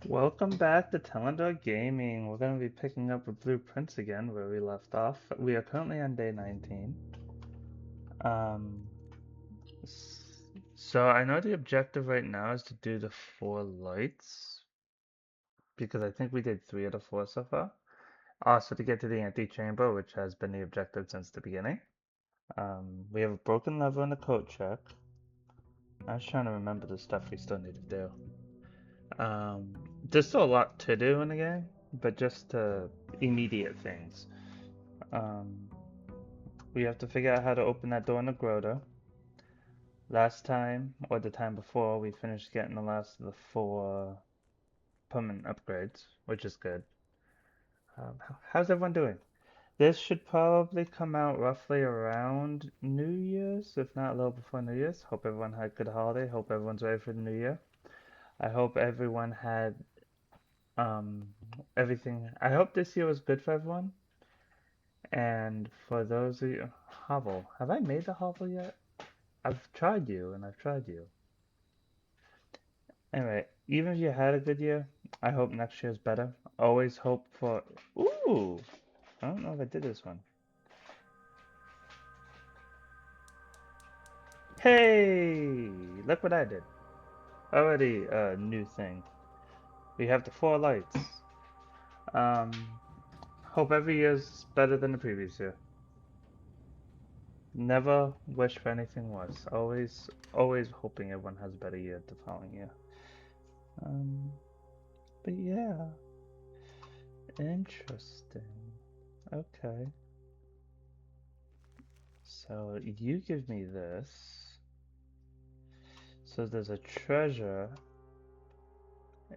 Welcome back to Telendor Gaming. We're going to be picking up with Blueprints again where we left off. We are currently on day 19. Um, so I know the objective right now is to do the 4 lights because I think we did 3 of the 4 so far. Also to get to the antechamber, which has been the objective since the beginning. We have a broken lever and a code check. I was trying to remember the stuff we still need to do. There's still a lot to do in the game, but just immediate things. Um, we have to figure out how to open that door in the grotto. Last time, or the time before, we finished getting the last of the 4 permanent upgrades, which is good. How's everyone doing? This should probably come out roughly around New Year's, if not a little before New Year's. Hope everyone had a good holiday. Hope everyone's ready for the new year. I hope everyone had um, everything. I hope this year was good for everyone. And for those of you, hovel. Have I made the hovel yet? I've tried you and I've tried you. Anyway, even if you had a good year, I hope next year's better. Always hope for. Ooh! I don't know if I did this one. Hey! Look what I did. Already a new thing. We have the 4 lights. Um, hope every year's better than the previous year. Never wish for anything worse. Always hoping everyone has a better year the following year. Um, but yeah, interesting. Okay. So you give me this. So there's a treasure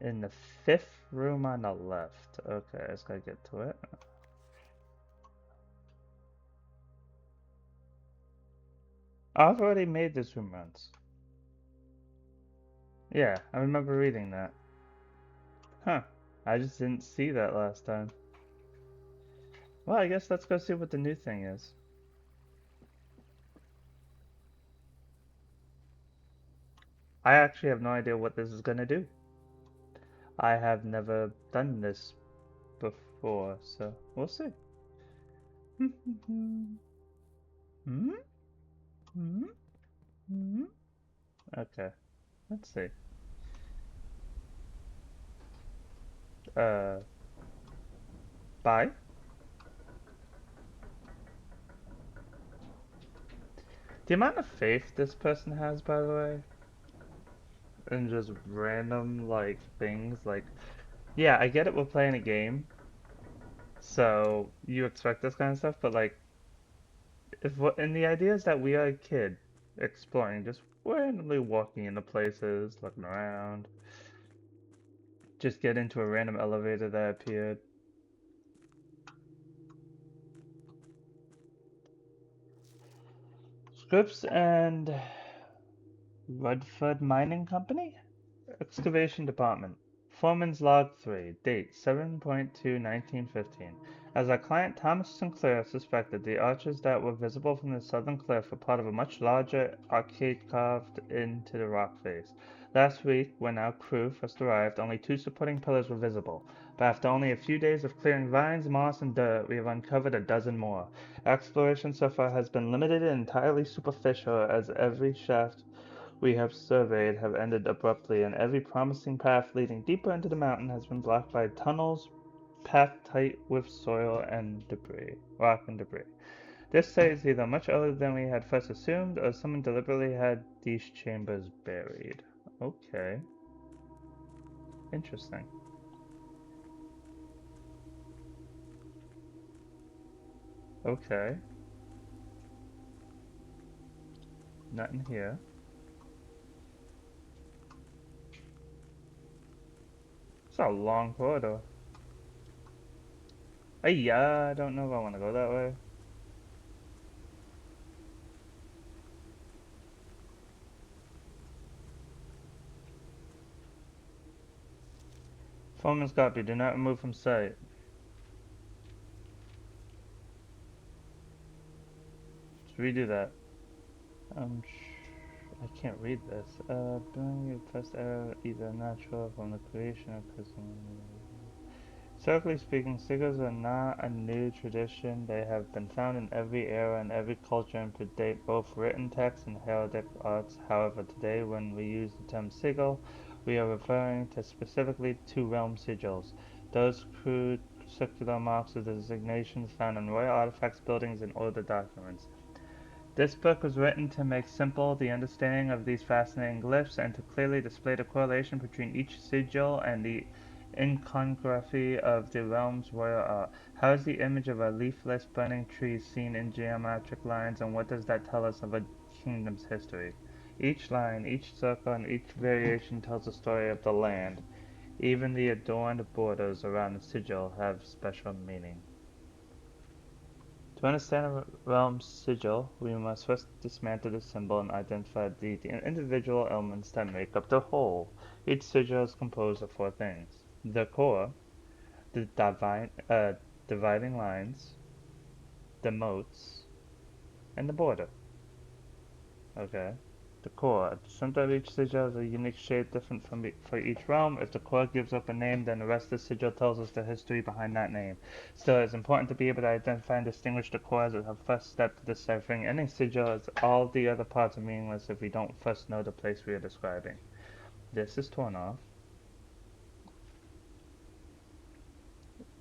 in the 5th room on the left. Okay, I just gotta get to it. I've already made this room once. Yeah, I remember reading that. Huh. I just didn't see that last time. Well, I guess let's go see what the new thing is. I actually have no idea what this is gonna do. I have never done this before, so we'll see. Hmm? Hmm? Hmm? Okay, let's see. Uh, bye. The amount of faith this person has, by the way, in just random, like, things, like, yeah, I get it, we're playing a game, so you expect this kind of stuff, but, like, and the idea is that we are a kid exploring, just randomly walking into places, looking around, just get into a random elevator that appeared. Scripps and Rudford Mining Company? Excavation Department. Foreman's Log 3, date 7.2/1915. As our client Thomas Sinclair suspected, the arches that were visible from the southern cliff were part of a much larger arcade carved into the rock face. Last week, when our crew first arrived, only 2 supporting pillars were visible. But after only a few days of clearing vines, moss, and dirt, we have uncovered a dozen more. Exploration so far has been limited and entirely superficial, as every shaft we have surveyed have ended abruptly, and every promising path leading deeper into the mountain has been blocked by tunnels packed tight with soil and debris, rock and debris. This site is either much older than we had first assumed, or someone deliberately had these chambers buried. Okay, interesting. Okay, nothing here. It's a long corridor. Hey, I don't know if I want to go that way. Foreman's copy. Do not remove from sight. Let's redo that. Um, I can't read this. Bring your first error either natural from the creation or custom. Historically speaking, sigils are not a new tradition. They have been found in every era and every culture and predate both written text and heraldic arts. However, today when we use the term sigil, we are referring to specifically two realm sigils. Those crude circular marks or designations found in royal artifacts, buildings, and older documents. This book was written to make simple the understanding of these fascinating glyphs and to clearly display the correlation between each sigil and the iconography of the realm's royal art. How is the image of a leafless burning tree seen in geometric lines, and what does that tell us of a kingdom's history? Each line, each circle, and each variation tells a story of the land. Even the adorned borders around the sigil have special meaning. To understand a realm's sigil, we must first dismantle the symbol and identify the individual elements that make up the whole. Each sigil is composed of four things: the core, the dividing lines, the moats, and the border. Okay. The core. At the center of each sigil is a unique shape different for each realm. If the core gives up a name, then the rest of the sigil tells us the history behind that name. Still, it's important to be able to identify and distinguish the core as a first step to deciphering any sigil, as all the other parts are meaningless if we don't first know the place we are describing. This is torn off.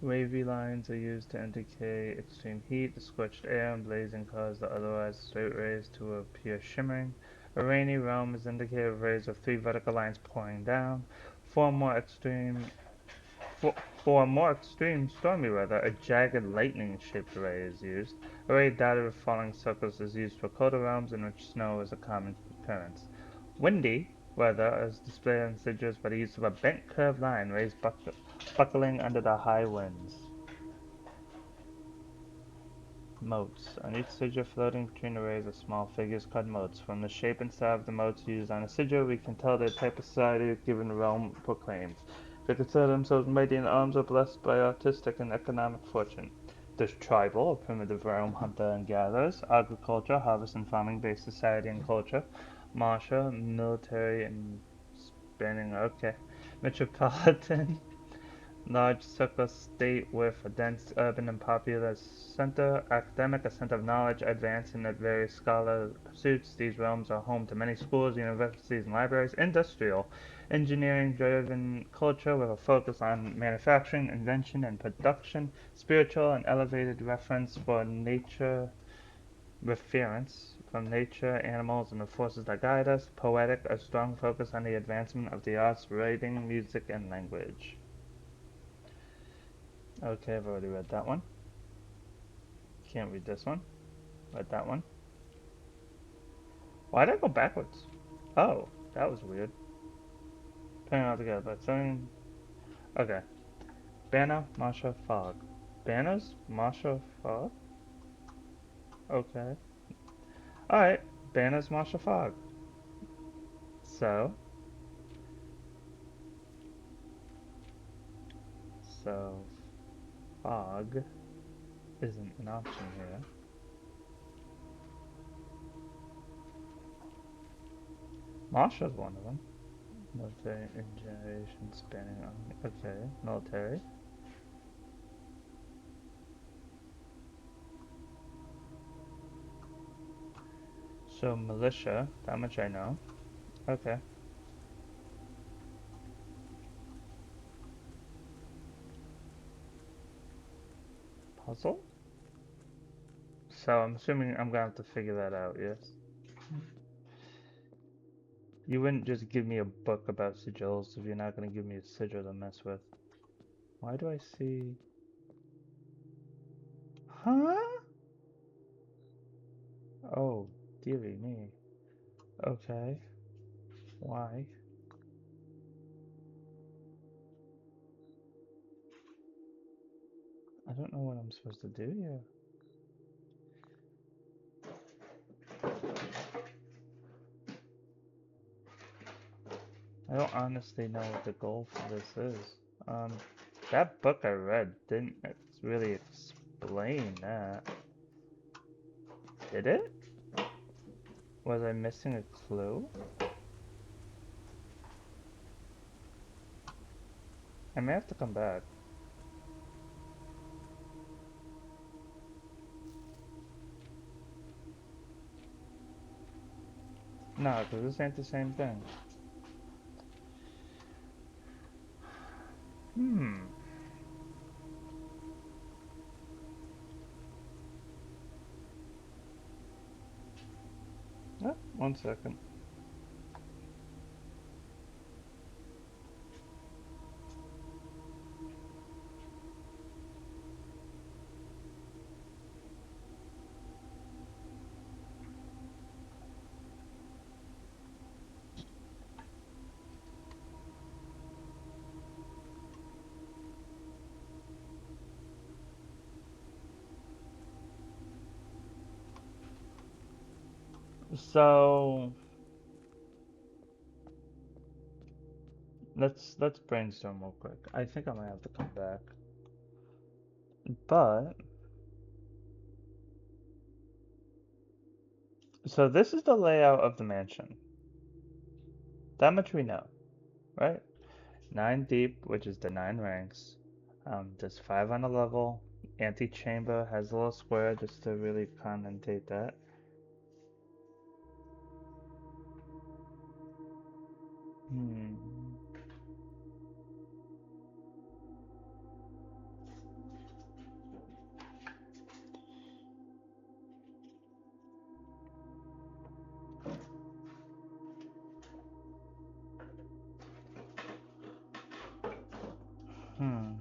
Wavy lines are used to indicate extreme heat. The scorched air and blazing cause the otherwise straight rays to appear shimmering. A rainy realm is indicated with rays of three vertical lines pouring down. For more extreme for more extreme stormy weather, a jagged lightning-shaped ray is used. A ray dotted with falling circles is used for colder realms in which snow is a common occurrence. Windy weather is displayed in sigils by the use of a bent curved line, rays buckling under the high winds. Moats. On each sigil floating between the rays are small figures called moats. From the shape and style of the moats used on a sigil, we can tell the type of society a given realm proclaims. They consider themselves mighty in arms or blessed by artistic and economic fortune. There's tribal, or primitive realm, hunter and gatherers, agriculture, harvest and farming based society and culture, martial, military and spanning, okay, metropolitan, large circle state with a dense urban and popular center, academic, a center of knowledge, advancing at various scholar pursuits. These realms are home to many schools, universities, and libraries. Industrial, engineering-driven culture with a focus on manufacturing, invention, and production. Spiritual, an elevated reference for nature, reference from nature, animals, and the forces that guide us. Poetic, a strong focus on the advancement of the arts, writing, music, and language. Okay, I've already read that one. Can't read this one. Read that one. Why did I go backwards? Oh, that was weird. Putting it all together, but something. Okay. Banner, Marsha, Fog. Banners, Marsha, Fog? Okay. Alright. Banners, Marsha, Fog. So. So. Fog isn't an option here. Marsha's one of them. Military in generation spanning on. Okay. Military. So militia, that much I know. Okay. Puzzle? So I'm assuming I'm gonna have to figure that out, yes? You wouldn't just give me a book about sigils if you're not gonna give me a sigil to mess with. Why do I see... Huh? Oh, dearie me. Okay. Why? I don't know what I'm supposed to do here. I don't honestly know what the goal for this is. Um, that book I read didn't really explain that. Did it? Was I missing a clue? I may have to come back. No, because this ain't the same thing. Hmm. Oh, 1 second. So let's brainstorm real quick. I think I might have to come back. But so this is the layout of the mansion. That much we know, right? 9 deep, which is the 9 ranks. There's 5 on a level. Antechamber has a little square just to really connotate that. Hmm. Hmm.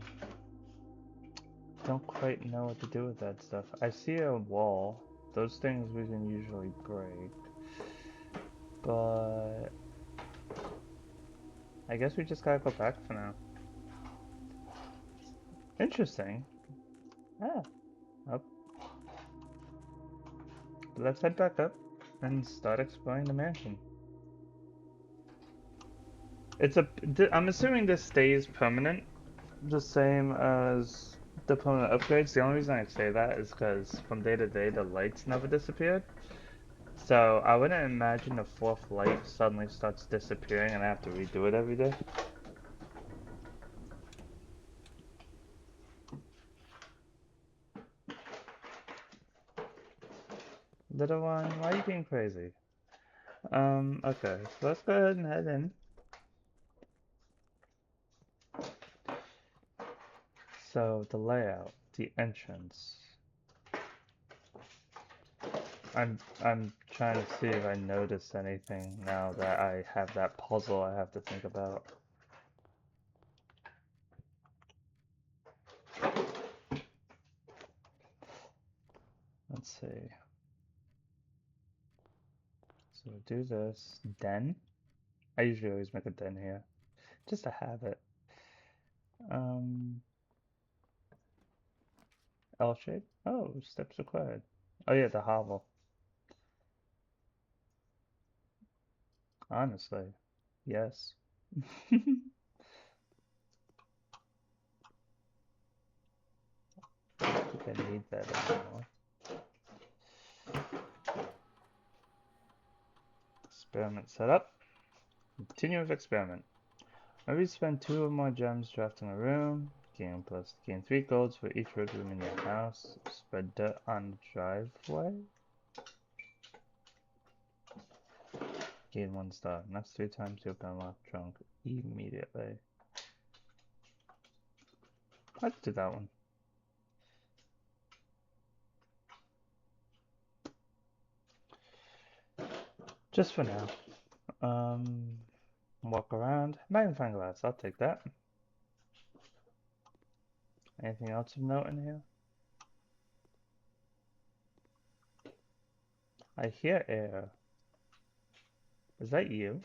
Don't quite know what to do with that stuff. I see a wall. Those things we can usually break. But I guess we just gotta go back for now. Interesting. Ah, up. Let's head back up and start exploring the mansion. I'm assuming this stays permanent, the same as the permanent upgrades. The only reason I say that is because from day to day the lights never disappeared. So I wouldn't imagine the fourth light suddenly starts disappearing and I have to redo it every day. Little one, why are you being crazy? Okay, so let's go ahead and head in. So the layout, the entrance. I'm trying to see if I notice anything now that I have that puzzle I have to think about. Let's see. So do this. Den. I usually always make a den here. Just to have it. Um, L shape. Oh, steps required. Oh yeah, the hovel. Honestly, yes. I don't think I need that anymore. Experiment set up. Continue with experiment. Maybe spend 2 or more gems drafting a room. Gain 3 golds for each red room in your house. Spread dirt on the driveway. Gain 1 star. Next 3 times you open unlock trunk immediately. Let's do that one. Just for now. Walk around. Magnifying glass, I'll take that. Anything else of note in here? I hear air. Is that you?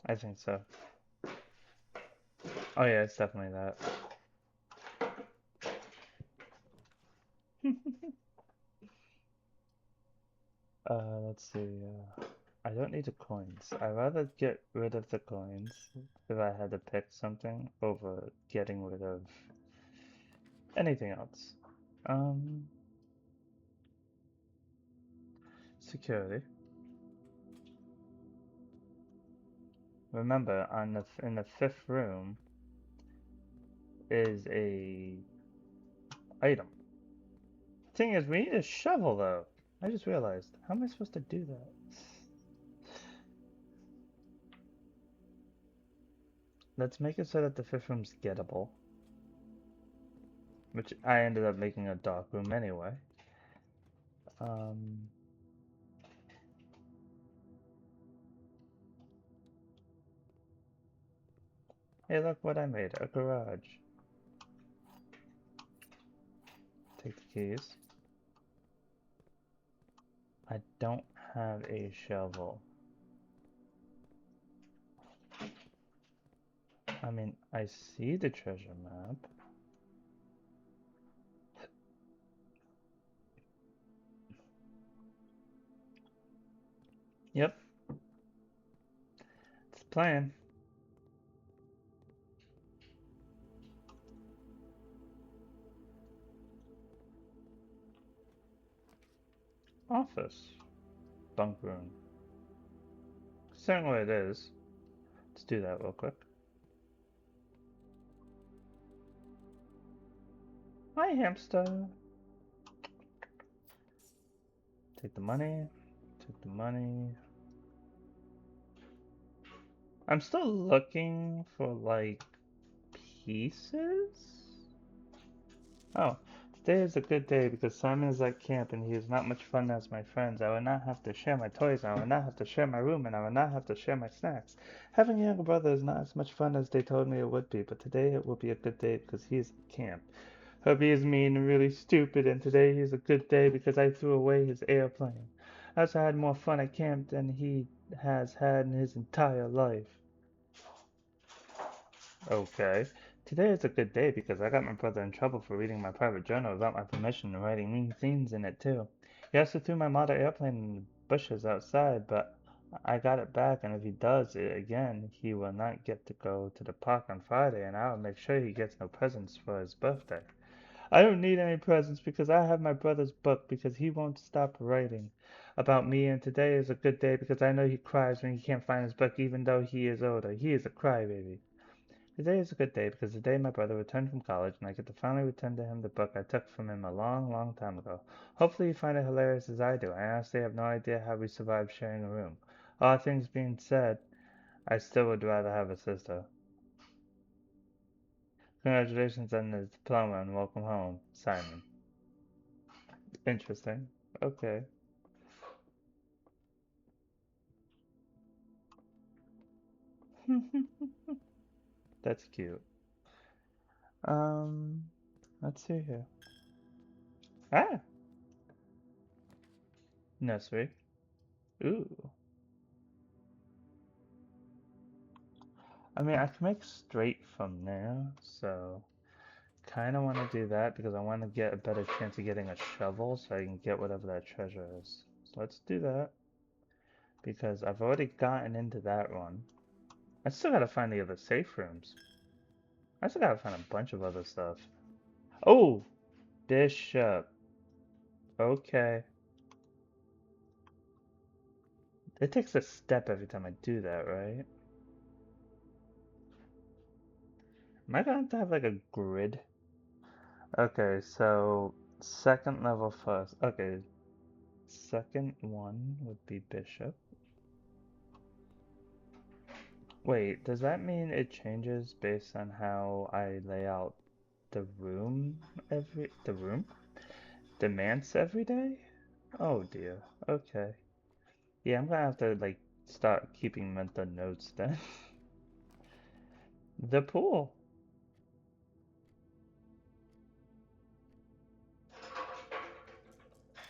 I think so. Oh yeah, it's definitely that. Let's see. I don't need the coins. I'd rather get rid of the coins if I had to pick something over getting rid of anything else. Um, security. Remember, in the fifth room is a item. Thing is, we need a shovel though. I just realized. How am I supposed to do that? Let's make it so that the fifth room's gettable. Which I ended up making a dark room anyway. Um, hey, look what I made. A garage. Take the keys. I don't have a shovel. I mean, I see the treasure map. Yep. It's the plan. Office. Bunk room. Certainly it is. Let's do that real quick. Hi, hamster. Take the money. Take the money. I'm still looking for, like, pieces? Oh, today is a good day because Simon is at camp and he is not much fun as my friends. I will not have to share my toys, I will not have to share my room, and I will not have to share my snacks. Having a younger brother is not as much fun as they told me it would be, but today it will be a good day because he is at camp. Hubby is mean and really stupid, and today is a good day because I threw away his airplane. I also had more fun at camp than he has had in his entire life. Okay. Today is a good day because I got my brother in trouble for reading my private journal without my permission and writing mean things in it too. He also threw my model airplane in the bushes outside, but I got it back, and if he does it again, he will not get to go to the park on Friday, and I will make sure he gets no presents for his birthday. I don't need any presents because I have my brother's book because he won't stop writing about me, and today is a good day because I know he cries when he can't find his book even though he is older. He is a crybaby. Today is a good day because the day my brother returned from college and I get to finally return to him the book I took from him a long, long time ago. Hopefully you find it hilarious as I do. I honestly have no idea how we survived sharing a room. All things being said, I still would rather have a sister. Congratulations on the diploma and welcome home, Simon. Interesting. Okay. That's cute. Um, let's see here. Ah, nursery. Ooh. I mean, I can make straight from there, so kind of want to do that because I want to get a better chance of getting a shovel so I can get whatever that treasure is. So let's do that because I've already gotten into that one. I still gotta find the other safe rooms. I still gotta find a bunch of other stuff. Oh, Bishop. Okay. It takes a step every time I do that, right? Am I gonna have to have like a grid? Okay, so second level first. Okay, second one would be Bishop. Wait, does that mean it changes based on how I lay out the room the room? The manse every day? Oh dear. Okay. Yeah, I'm gonna have to like start keeping mental notes then. The pool.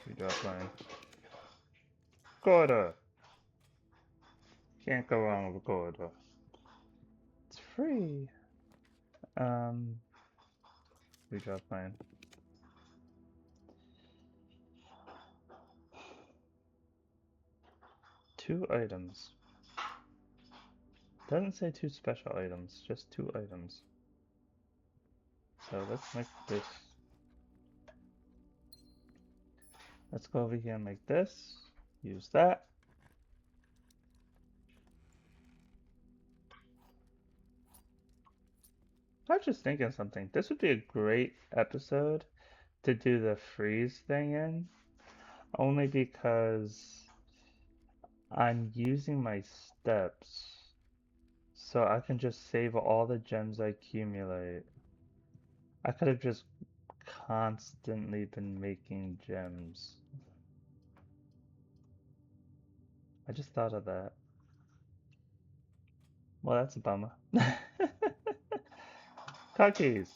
We drop line. Corridor. Can't go wrong with a corridor. It's free. Um, we drop line. Two items. Doesn't say two special items, just two items. So let's make this. Let's go over here and make this. Use that. I was just thinking something. This would be a great episode to do the freeze thing in, only because I'm using my steps, so I can just save all the gems I accumulate. I could have just constantly been making gems. I just thought of that. Well, that's a bummer. Cookies!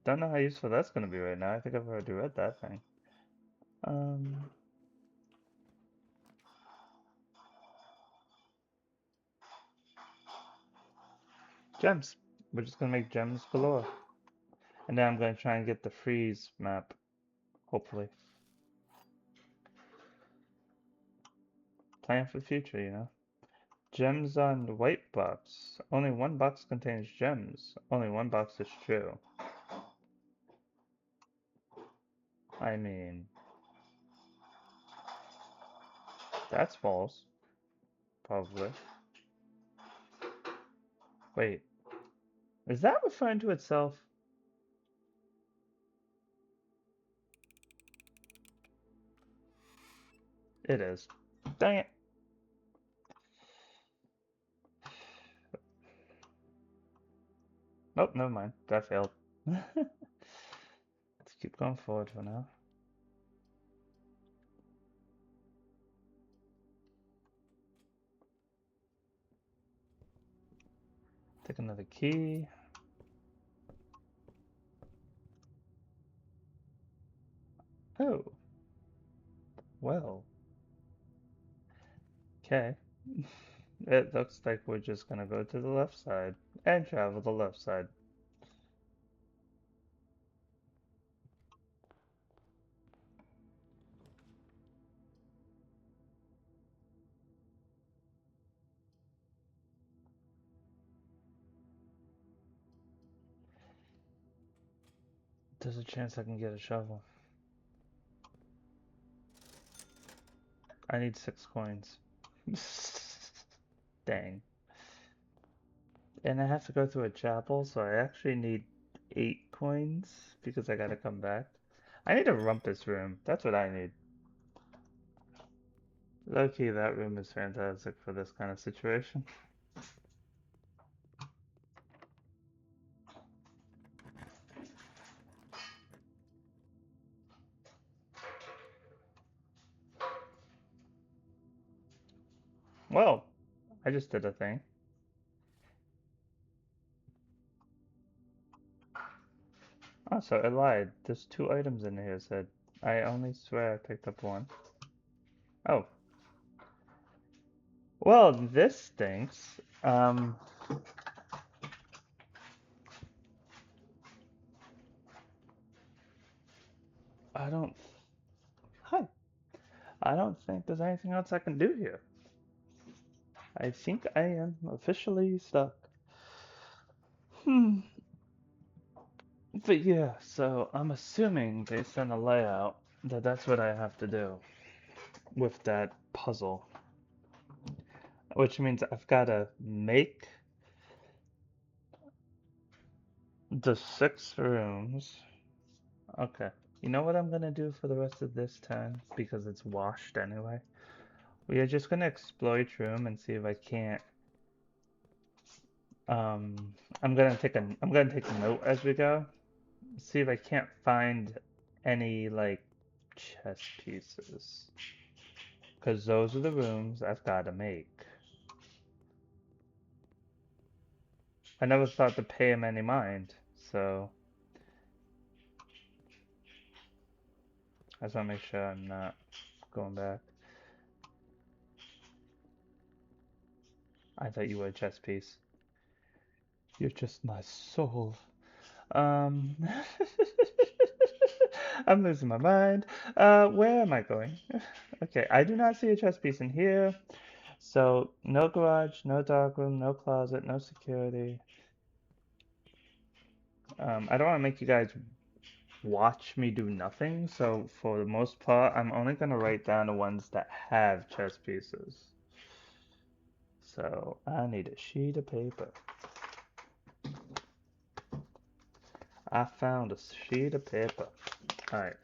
Don't know how useful that's gonna be right now. I think I've already read that thing. Um, Gems. We're just gonna make gems galore. And then I'm gonna try and get the freeze map, hopefully. Plan for the future, you know. Gems on the white box. Only one box contains gems. Only one box is true. I mean, that's false. Probably. Wait, is that referring to itself? It is. Dang it. Nope, never mind. That failed. Let's keep going forward for now. Take another key. Oh, well. Okay. It looks like we're just gonna go to the left side and travel the left side. There's a chance I can get a shovel. I need 6 coins. Dang. And I have to go through a chapel, so I actually need 8 coins because I gotta come back. I need a rumpus room. That's what I need. Low-key, that room is fantastic for this kind of situation. Well, I just did a thing. Oh, so I lied. There's 2 items in here, said. I only swear I picked up 1. Oh. Well, this stinks. I don't... Hi. I don't think there's anything else I can do here. I think I am officially stuck. Hmm. But yeah, so I'm assuming based on the layout that that's what I have to do with that puzzle. Which means I've got to make the 6 rooms. Okay. You know what I'm gonna do for the rest of this time? Because it's washed anyway. We are just gonna explore each room and see if I can't. I'm gonna take a note as we go. See if I can't find any like chess pieces. Because those are the rooms I've got to make. I never thought to pay him any mind, so I just want to make sure I'm not going back. I thought you were a chess piece. You're just my soul. Um, I'm losing my mind. Where am I going? Okay, I do not see a chess piece in here. So, no garage, no darkroom, no closet, no security. I don't want to make you guys watch me do nothing. So for the most part, I'm only gonna write down the ones that have chess pieces. So I need a sheet of paper. I found a sheet of paper. Alright.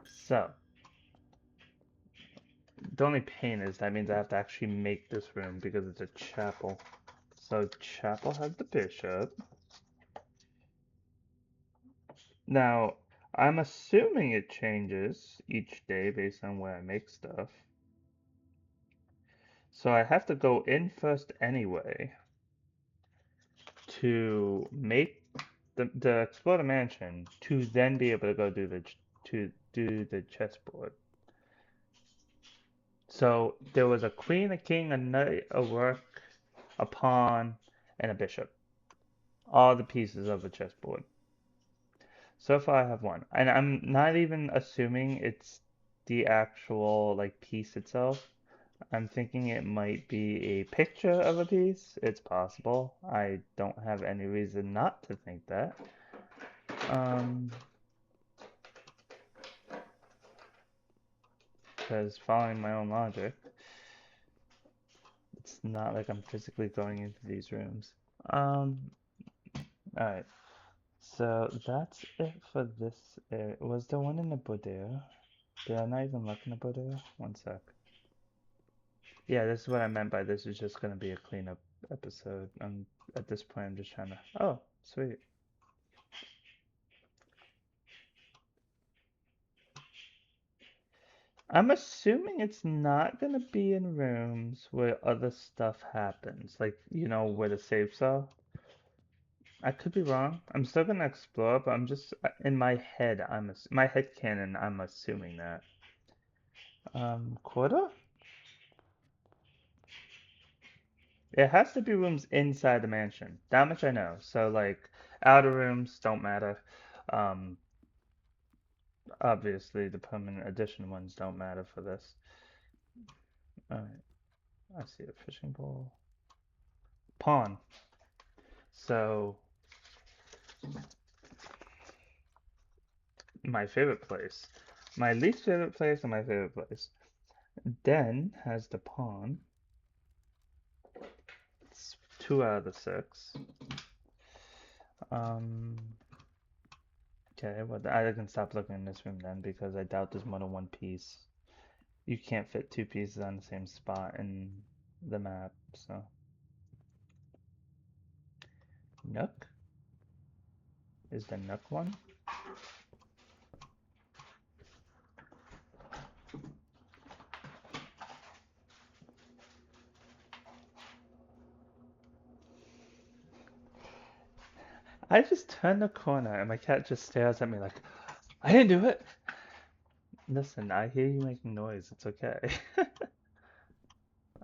So the only pain is that means I have to actually make this room because it's a chapel. So chapel has the bishop. Now, I'm assuming it changes each day based on where I make stuff. So I have to go in first anyway to make the explore the mansion to then be able to go do the chessboard. So there was a queen, a king, a knight, a rook, a pawn, and a bishop. All the pieces of a chessboard. So far I have one. And I'm not even assuming it's the actual like piece itself. I'm thinking it might be a picture of a piece. It's possible. I don't have any reason not to think that. Because following my own logic, it's not like I'm physically going into these rooms. Alright. So that's it for this area. Was there one in the Bodega? Did I not even look in the Bodega? One sec. Yeah, this is what I meant by this is just gonna be a cleanup episode. At this point I'm just trying to. Oh, sweet. I'm assuming it's not gonna be in rooms where other stuff happens, like where the safes are. I could be wrong. I'm still gonna explore, but I'm just in my head. My head canon. I'm assuming that. Quarter? It has to be rooms inside the mansion. That much I know. So like outer rooms don't matter. Um, Obviously the permanent addition ones don't matter for this. Alright, I see a fishing pole. Pawn. So my favorite place. My least favorite place and my favorite place. Den has the pawn. It's 2 out of the 6. Okay, well I can stop looking in this room then because I doubt there's more than one piece. You can't fit 2 pieces on the same spot in the map, so. Nook? Is the Nook one? I just turn the corner and my cat just stares at me like, I didn't do it. Listen, I hear you making noise. It's okay.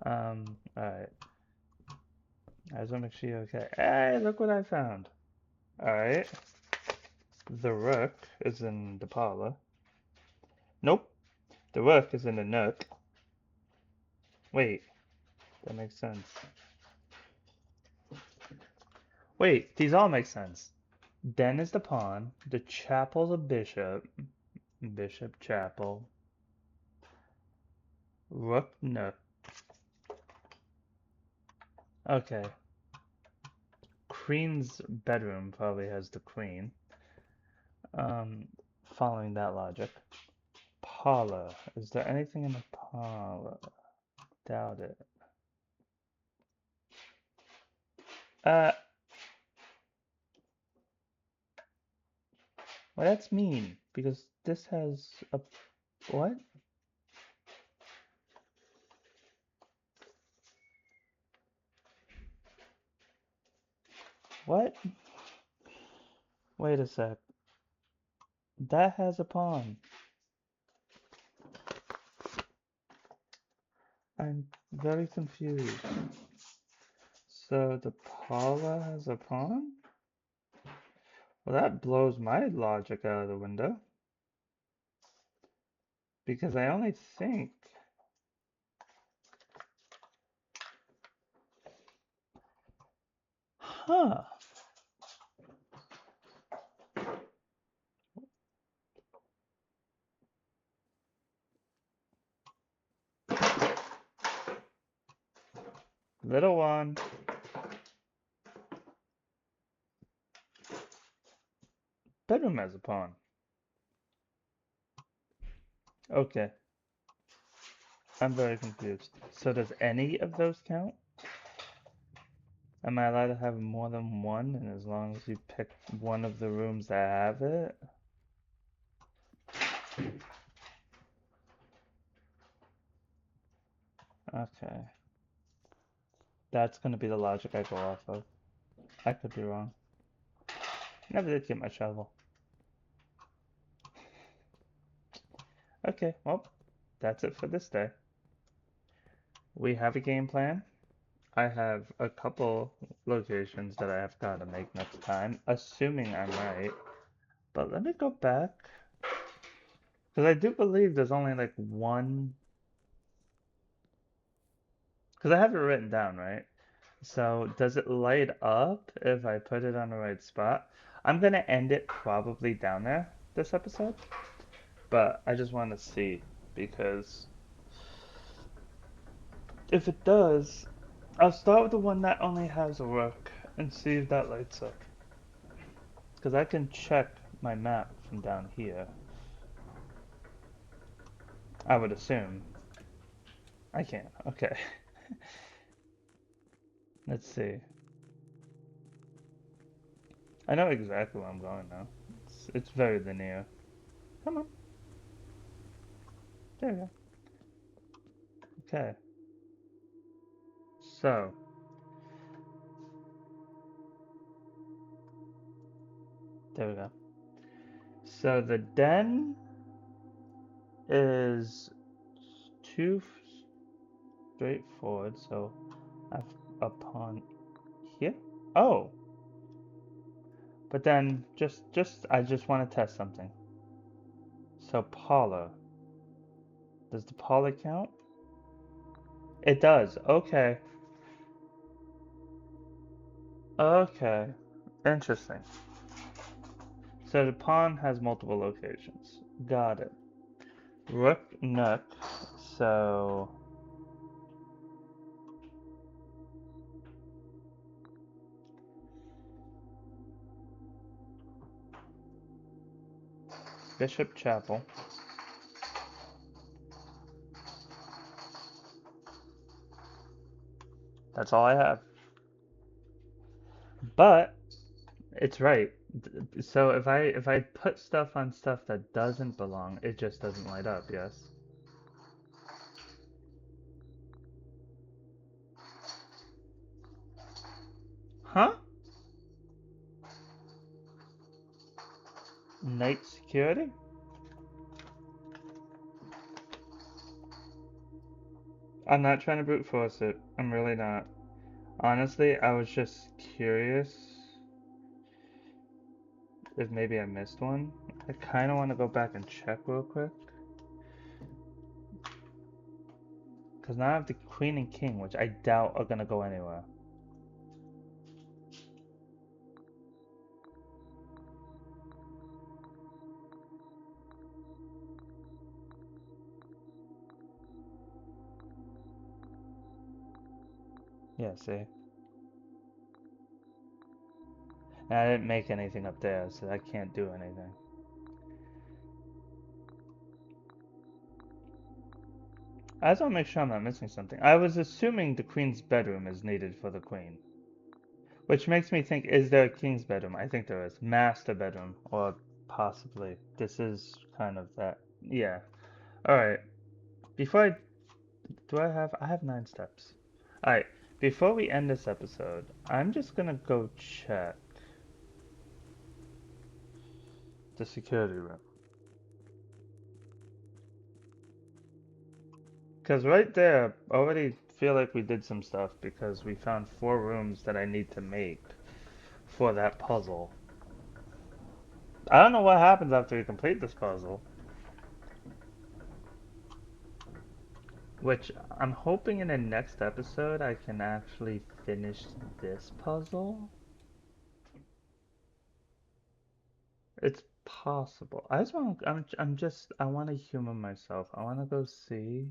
Alright. I just want to make sure you're okay. Hey, look what I found. Alright. The rook is in the parlor. Nope. The rook is in the nook. Wait. That makes sense. Wait, these all make sense. Den is the pawn. The chapel's a bishop. Bishop, chapel. Rook, nook. Okay. Queen's bedroom probably has the queen. Following that logic. Parlor. Is there anything in the parlor? Doubt it. Well, that's mean because this has a what? What? Wait a sec. That has a pawn. I'm very confused. So the parlor has a pawn? Well, that blows my logic out of the window. Because I only think. Huh. Little one. Bedroom has a pawn. Okay, I'm very confused. So does any of those count? Am I allowed to have more than one? And as long as you pick one of the rooms that have it? Okay. That's gonna be the logic I go off of. I could be wrong. Never did get my shovel. Okay, well, that's it for this day. We have a game plan. I have a couple locations that I have got to make next time, assuming I'm right. But let me go back. Because I do believe there's only like one. Because I have it written down, right? So does it light up if I put it on the right spot? I'm going to end it probably down there this episode. But I just want to see. Because if it does, I'll start with the one that only has a rook and see if that lights up. Because I can check my map from down here. I would assume. I can't. Okay. Let's see. I know exactly where I'm going now. It's very linear. Come on. There we go. Okay. So. There we go. So the den is too straightforward. So I've a pawn here. Oh. But then I just want to test something. So Paula. Does the Paula count? It does. Okay. Okay. Interesting. So the pawn has multiple locations. Got it. Rook, nook. So bishop, chapel. That's all I have. But it's right. So if I put stuff on stuff that doesn't belong, it just doesn't light up. Yes. Huh? Knight security? I'm not trying to brute force it. I'm really not. Honestly, I was just curious if maybe I missed one. I kind of want to go back and check real quick. Because now I have the queen and king, which I doubt are going to go anywhere. Yeah, see? And I didn't make anything up there, so I can't do anything. I just want to make sure I'm not missing something. I was assuming the queen's bedroom is needed for the queen. Which makes me think, is there a king's bedroom? I think there is. Master bedroom, or possibly. This is kind of that. Yeah. Alright. Before I... I have 9 steps. Alright. Before we end this episode, I'm just gonna go check the security room. Because right there, I already feel like we did some stuff because we found 4 rooms that I need to make for that puzzle. I don't know what happens after we complete this puzzle. Which I'm hoping in the next episode I can actually finish this puzzle. It's possible. I just want I want to humor myself. I want to go see.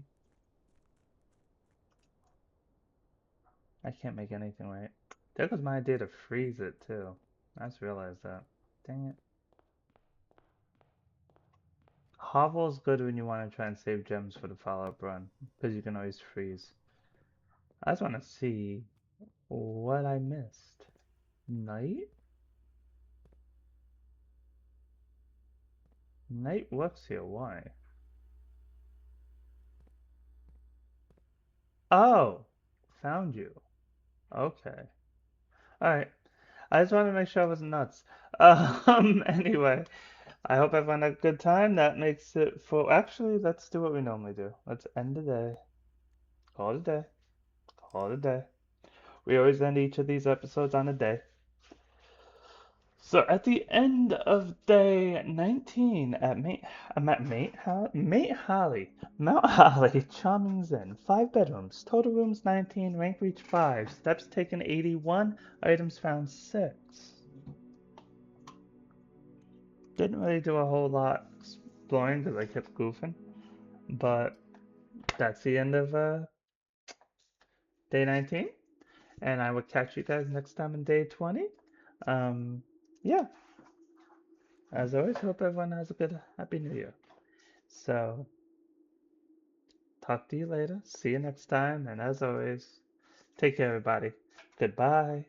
I can't make anything right. There goes my idea to freeze it too. I just realized that. Dang it. Hovel is good when you want to try and save gems for the follow-up run, because you can always freeze. I just want to see what I missed. Night? Night works here, why? Oh! Found you. Okay. Alright. I just wanted to make sure I wasn't nuts. Anyway, I hope everyone had a good time. That makes it for. Actually, let's do what we normally do. Let's end the day. Call it a day. Call it a day. We always end each of these episodes on a day. So at the end of day 19 at Mate Holly, Mount Holly, Charming's Inn, 5 bedrooms, total rooms 19, rank reach 5, steps taken 81, items found 6. Didn't really do a whole lot exploring because I kept goofing, but that's the end of day 19, and I will catch you guys next time in day 20. Yeah, as always, hope everyone has a good, happy new year. So, talk to you later. See you next time. And as always, take care, everybody. Goodbye.